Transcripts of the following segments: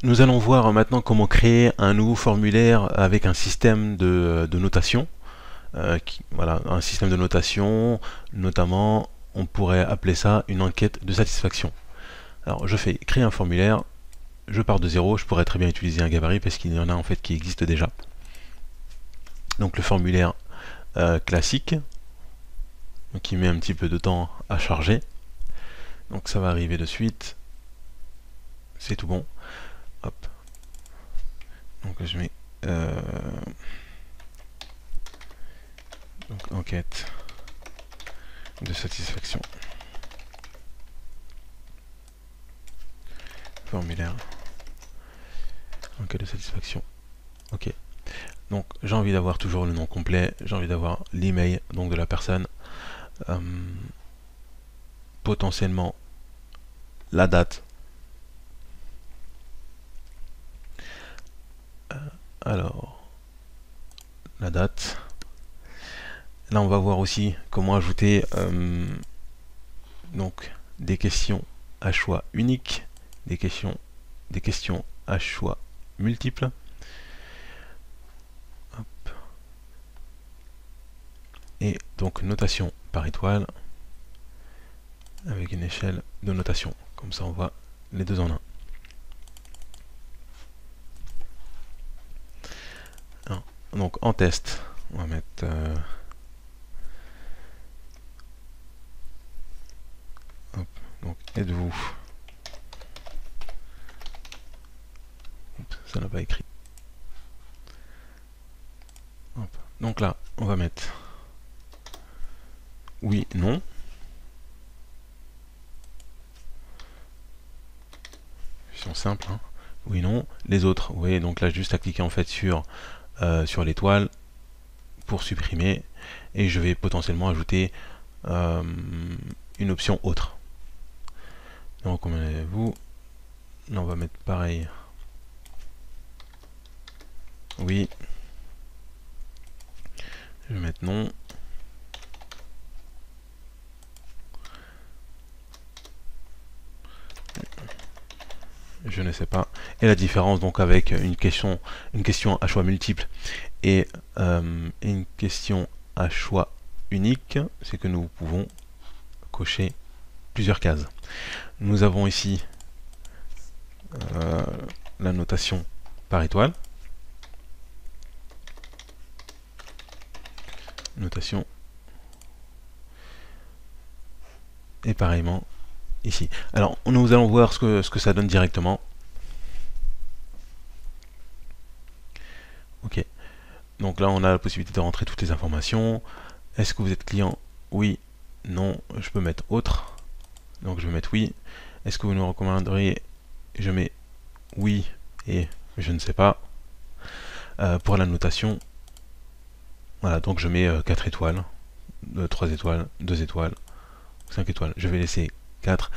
nous allons voir maintenant comment créer un nouveau formulaire avec un système de notation. Voilà, un système de notation, notamment, on pourrait appeler ça une enquête de satisfaction. Alors, je fais créer un formulaire, je pars de zéro, je pourrais très bien utiliser un gabarit parce qu'il y en a en fait qui existent déjà. Donc le formulaire classique, qui met un petit peu de temps à charger. Donc ça va arriver de suite. C'est tout bon. Hop. Donc je mets donc enquête de satisfaction. Formulaire. Enquête de satisfaction. Ok. Donc j'ai envie d'avoir toujours le nom complet, j'ai envie d'avoir l'email donc de la personne, potentiellement la date. Alors la date. Là on va voir aussi comment ajouter donc des questions à choix unique, des questions à choix multiples. Hop. Et donc notation par étoile avec une échelle de notation. Comme ça on voit les deux en un. Donc en test, on va mettre hop, donc êtes-vous, ça n'a pas écrit. Hop. Donc là on va mettre oui, non. Question simple, hein. Oui, non. Les autres, vous voyez, donc là juste à cliquer en fait sur l'étoile pour supprimer, et je vais potentiellement ajouter une option autre. Donc comment avez-vous? Là on va mettre pareil. Oui. Je vais mettre non. Je ne sais pas. Et la différence donc avec une question à choix multiple et une question à choix unique, c'est que nous pouvons cocher plusieurs cases. Nous avons ici la notation par étoile. Notation. Et pareillement ici. Alors nous allons voir ce que ça donne directement. Ok. Donc là on a la possibilité de rentrer toutes les informations. Est-ce que vous êtes client? Oui, non, je peux mettre autre. Donc je vais mettre oui. Est-ce que vous nous recommanderiez? Je mets oui et je ne sais pas. Pour la notation, voilà, donc je mets 4 étoiles, 3 étoiles, 2 étoiles, 5 étoiles. Je vais laisser 4.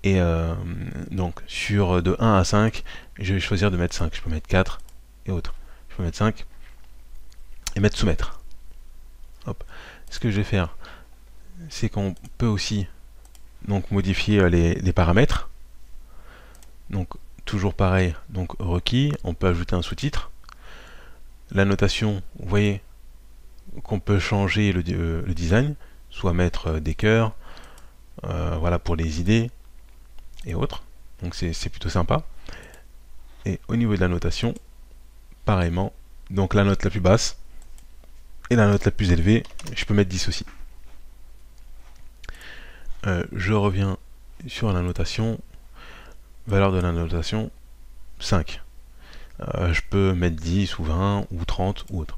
Et donc sur de 1 à 5, je vais choisir de mettre 5. Je peux mettre 4 et autres. Je peux mettre 5 et mettre soumettre. Hop. Ce que je vais faire, c'est qu'on peut aussi donc modifier les paramètres. Donc toujours pareil, donc requis, on peut ajouter un sous-titre. La notation, vous voyez qu'on peut changer le design, soit mettre des cœurs, voilà pour les idées et autres. Donc c'est plutôt sympa. Et au niveau de la notation, pareillement, donc la note la plus basse et la note la plus élevée, je peux mettre 10 aussi. Je reviens sur la notation, valeur de la notation 5. Je peux mettre 10 ou 20 ou 30 ou autre.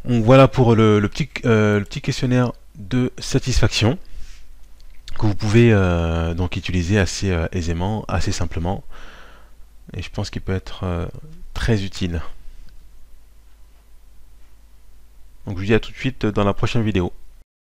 Donc voilà pour le petit questionnaire de satisfaction que vous pouvez donc utiliser assez aisément, assez simplement, et je pense qu'il peut être très utile. Donc je vous dis à tout de suite dans la prochaine vidéo.